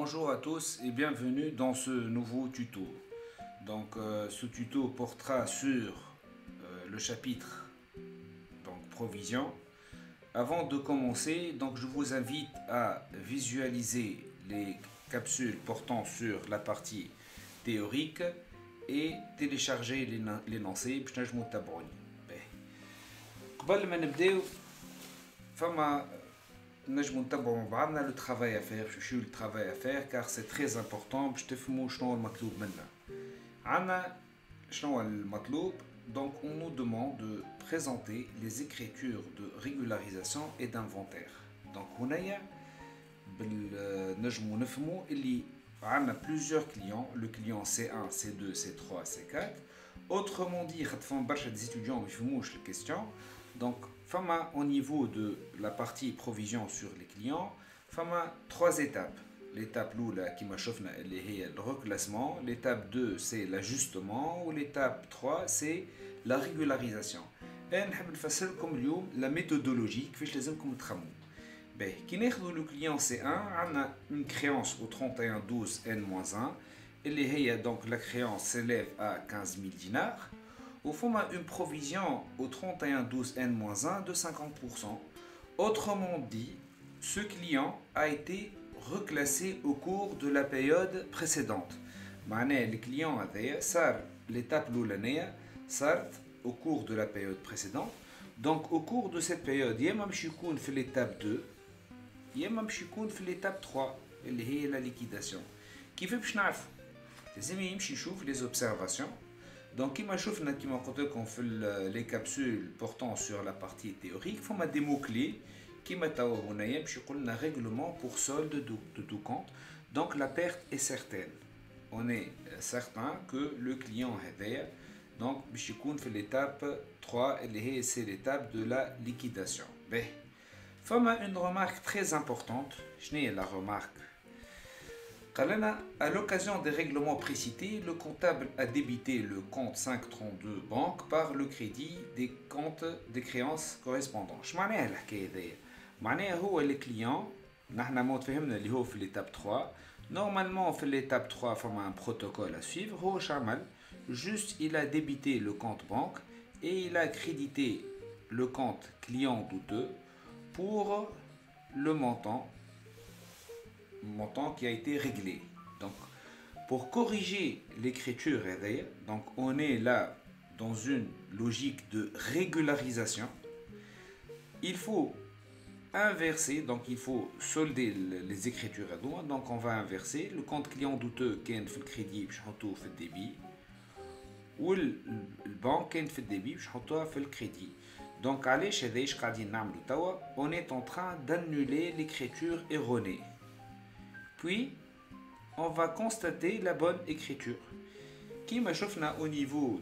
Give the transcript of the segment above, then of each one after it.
Bonjour à tous et bienvenue dans ce nouveau tuto. Ce tuto portera sur le chapitre provision. Avant de commencer, je vous invite à visualiser les capsules portant sur la partie théorique et télécharger l'énoncé باش نجموا تتابعوني. قبل ما نبداو فما نجموا نتبعوا مع بعضنا لو travail à faire شو le travail à faire car c'est très important باش تفهموا شنو المطلوب منا. عندنا شنو المطلوب. Donc on nous demande de présenter les écritures de régularisation et d'inventaire. Donc هنايا نجموا نفهموا اللي عندنا plusieurs clients, le client C1, C2, C3, C4. Autrement dit, des étudiants ne font la question. Donc, au niveau de la partie provision sur les clients, il y a trois étapes. L'étape 1 qui m'a chauffé, le reclassement. L'étape 2, c'est l'ajustement. Ou l'étape 3, c'est la régularisation. Et je vais vous la méthodologie que je vais vous travailler. Qui n'est le client C1, on a une créance au 31-12N-1. Et donc la créance s'élève à 15 000 dinars. Au fond, on a une provision au 31-12N-1 de 50%. Autrement dit, ce client a été reclassé au cours de la période précédente. Le client a l'étape l'année au cours de la période précédente. Donc au cours de cette période, il y a même fait l'étape 2. Il y a même fait l'étape 3, qui est la liquidation. Qui fait que les observations. Donc, comme on fait les capsules portant sur la partie théorique, il faut des mots-clés qui mettent un règlement pour solde de tout compte. Donc, la perte est certaine. On est certain que le client est derrière. Donc, on fait l'étape 3, c'est l'étape de la liquidation. Il faut une remarque très importante. Je n'ai la remarque. À l'occasion des règlements précités, le comptable a débité le compte 532 banque par le crédit des comptes des créances correspondants. Je m'en ai la cahier. هو le client. نحن متفهمنا اللي هو في l'étape 3. Normalement, في l'étape 3, il y a un protocole à suivre. هو شعمل juste il a débité le compte banque et il a crédité le compte client douteux pour le montant qui a été réglé. Donc, pour corriger l'écriture, donc on est là dans une logique de régularisation. Il faut inverser, donc il faut solder les écritures. Donc on va inverser le compte client douteux qui est fait le crédit, je fait le débit, ou le banque qui est fait le débit, je fait le crédit. Donc on est en train d'annuler l'écriture erronée. Puis, on va constater la bonne écriture. Qui m'a chauffé au niveau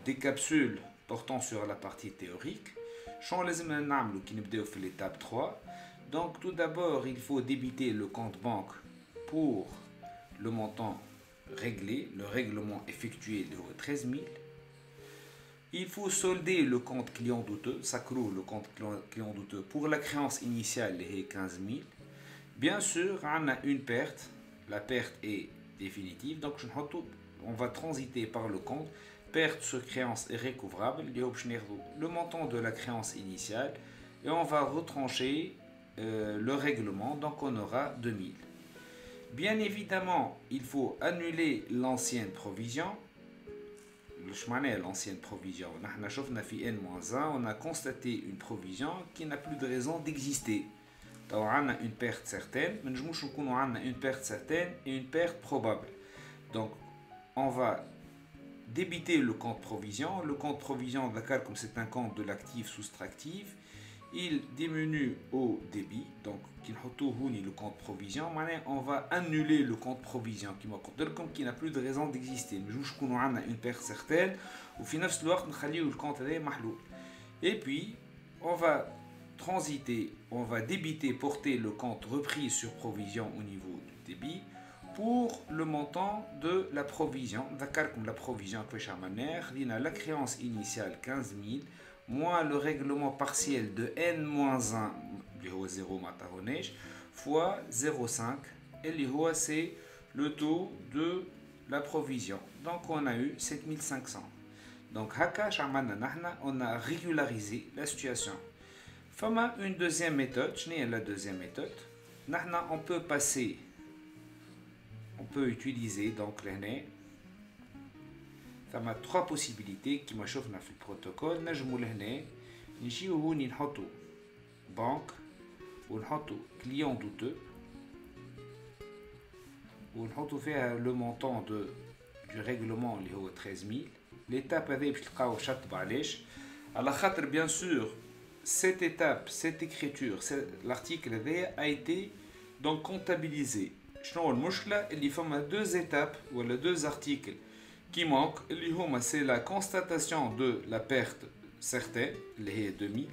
des capsules portant sur la partie théorique. Qui l'étape 3. Donc, tout d'abord, il faut débiter le compte banque pour le montant réglé, le règlement effectué de 13 000. Il faut solder le compte client douteux, sacro le compte client douteux pour la créance initiale de 15 000. Bien sûr, on a une perte. La perte est définitive. Donc, on va transiter par le compte. Perte sur créance est recouvrable. Le montant de la créance initiale. Et on va retrancher le règlement. Donc, on aura 2000. Bien évidemment, il faut annuler l'ancienne provision. Le chemin est l'ancienne provision. On a constaté une provision qui n'a plus de raison d'exister. On a une perte certaine, mais nous avons une perte certaine et une perte probable. Donc, on va débiter le compte provision. Le compte provision, comme c'est un compte de l'actif soustractif, il diminue au débit. Donc, le compte provision, on va annuler le compte provision qui n'a plus de raison d'exister. Nous avons une perte certaine, ou finalement, le compte est mahloul. Et puis, on va transiter, on va débiter, porter le compte repris sur provision au niveau du débit pour le montant de la provision. Comme la provision la créance initiale 15 000 moins le règlement partiel de N-1 fois 0,5 c'est le taux de la provision. Donc on a eu 7500. Donc on a régularisé la situation. Fama une deuxième méthode, je n'ai la deuxième méthode. On peut passer, on peut utiliser donc l'année. فما trois possibilités كما شفنا في البروتوكول. نجمو لهنا نجيو هوني نحطو بنك ونحطو كليون دوتو ونحطو فيها لو مونطون دو du règlement اللي هو 13000. l'étape هذه باش تلقاو شطب علاش على خاطر bien sûr cette étape, cette écriture, l'article هذايا a été donc comptabilisé. شنو المشكلة اللي فما deux étapes ولا deux articles qui manque, c'est la constatation de la perte certaine, les 2000.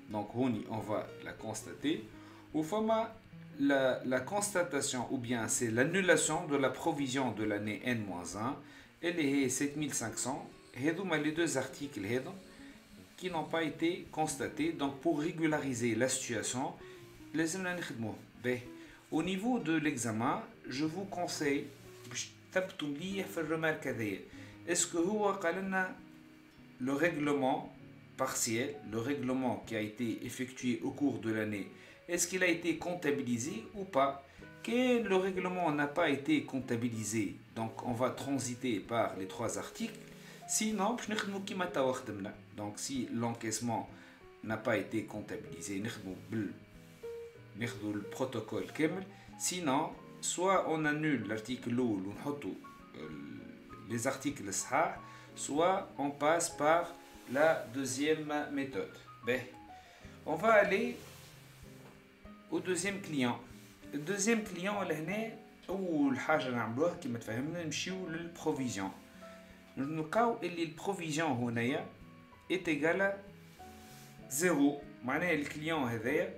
Donc, on va la constater. Ou la constatation, ou bien c'est l'annulation de la provision de l'année N-1, et les 7500. Les deux articles qui n'ont pas été constatés. Donc, pour régulariser la situation, au niveau de l'examen, je vous conseille تبتوا مليح في الرمارك هذايا اسكو هو قال لنا le règlement partiel, le règlement qui a été effectué au cours de l'année, est-ce qu'il a été comptabilisé ou pas? Que le règlement n'a pas été comptabilisé, donc on va transiter par les trois articles. Sinon, donc si l'encaissement n'a pas été comptabilisé, le protocole كامل. Sinon, soit on annule l'article ou les articles صحاح, soit on passe par la deuxième méthode. On va aller au deuxième client. Le deuxième client, أول حاجة نعملوها كما تفهمنا نمشيو للبروفيزيون. نلقاو اللي البروفيزيون هنايا est égal à 0. معناها الكليون هذايا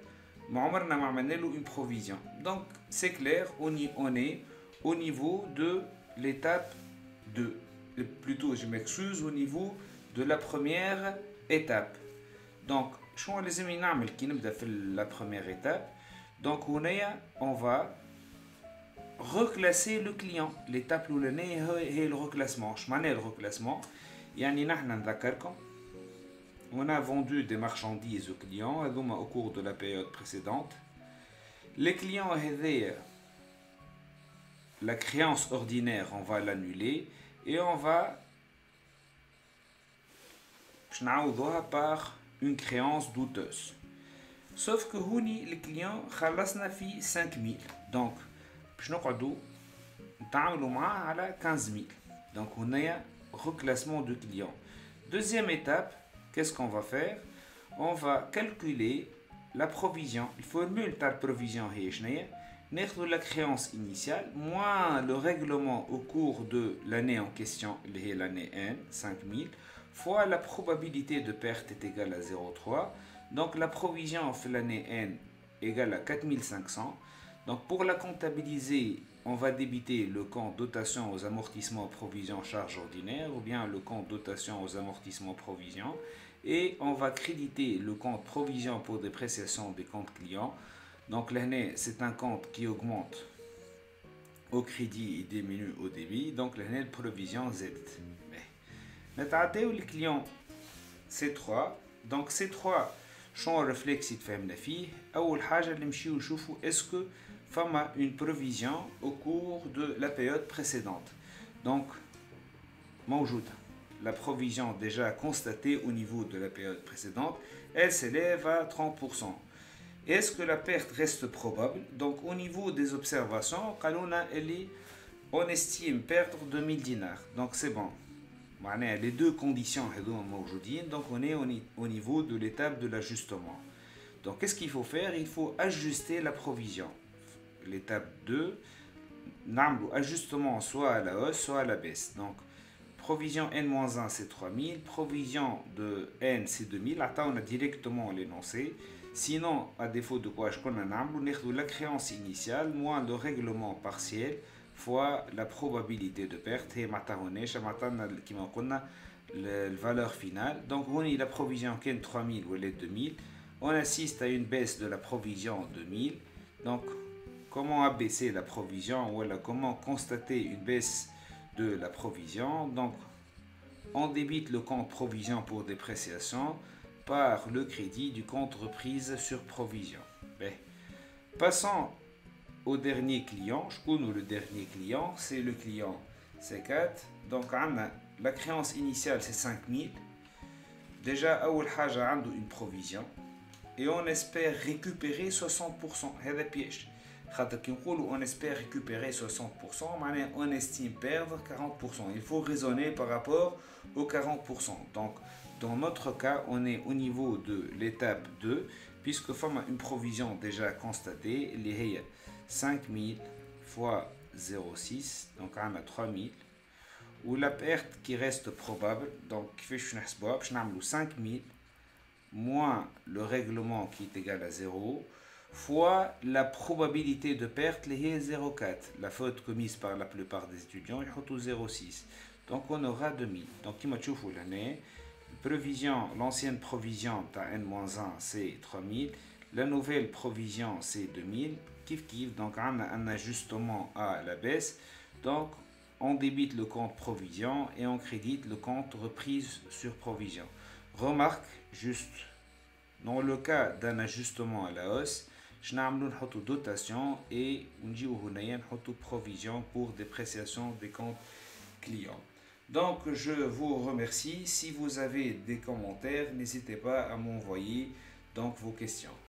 ما عمرنا ما عملنا له une provision. Donc c'est clair, on est au niveau de l'étape 2. Plutôt, je m'excuse, au niveau de la première étape. Donc, شنو لازم نعمل كي نبدا في la première étape. Donc on va reclasser le client. L'étape الأولانية هي le reclassement. شو معناه le reclassement؟ يعني نحن نذكركم on a vendu des marchandises aux clients au cours de la période précédente. Les clients, la créance ordinaire, on va l'annuler et on va par une créance douteuse. Sauf que les clients خلصنا في 5000. Donc, باش نقعدوا نتعاملوا معاه على 15000. Donc, on a un reclassement de clients. Deuxième étape, qu'est-ce qu'on va faire? On va calculer la provision. Il faut formule la provision la créance initiale moins le règlement au cours de l'année en question, l'année N, 5000, fois la probabilité de perte est égale à 0,3. Donc la provision fait l'année N égale à 4500. Donc pour la comptabiliser, on va débiter le compte dotation aux amortissements provisions charges ordinaires ou bien le compte dotation aux amortissements provisions et on va créditer le compte provision pour dépréciation des comptes clients. Donc l'année c'est un compte qui augmente au crédit et diminue au débit. Donc l'année de provision Z. Les clients C3. Donc C3 champ réflexe يتفهمنا فيه. أول حاجة اللي نمشيو نشوفوا est-ce que فما une provision au cours de la période précédente. Donc موجودة. La provision déjà constatée au niveau de la période précédente, elle s'élève à 30%. Est-ce que la perte reste probable? Donc au niveau des observations, on estime perdre 2000 dinars. Donc c'est bon. Les deux conditions donc on est au niveau de l'étape de l'ajustement. Donc qu'est-ce qu'il faut faire? Il faut ajuster la provision. L'étape 2, ajustement soit à la hausse soit à la baisse. Donc provision N-1 c'est 3000, provision de N c'est 2000. Là on a directement l'énoncé. Sinon, à défaut de quoi je connais la créance initiale moins le règlement partiel fois la probabilité de perte et la valeur finale. Donc on a la provision qui est 3000 ou les 2000. On assiste à une baisse de la provision de 1000. Donc comment abaisser la provision ou alors comment constater une baisse de la provision. Donc, on débite le compte provision pour dépréciation par le crédit du compte reprise sur provision. Ben, passons au dernier client. Je connais le dernier client, c'est le client C4. Donc, la créance initiale, c'est 5000. Déjà, a une provision. Et on espère récupérer 60%. C'est le piège. On espère récupérer 60%, on estime perdre 40%. Il faut raisonner par rapport aux 40%. Donc, dans notre cas, on est au niveau de l'étape 2, puisque une provision déjà constatée, les 5000 fois 0,6, donc on a 3000. Ou la perte qui reste probable, donc je vais 5000 moins le règlement qui est égal à 0, fois la probabilité de perte, qui est 0,4. La faute commise par la plupart des étudiants, il faut 0,6. Donc on aura 2000. Donc, comme tu vois l'année, l'ancienne provision, N-1, c'est 3000. La nouvelle provision, c'est 2000. Donc on a un ajustement à la baisse. Donc, on débite le compte provision et on crédite le compte reprise sur provision. Remarque juste, dans le cas d'un ajustement à la hausse, je vais une dotation et une provision pour dépréciation des comptes clients. Donc, je vous remercie. Si vous avez des commentaires, n'hésitez pas à m'envoyer vos questions.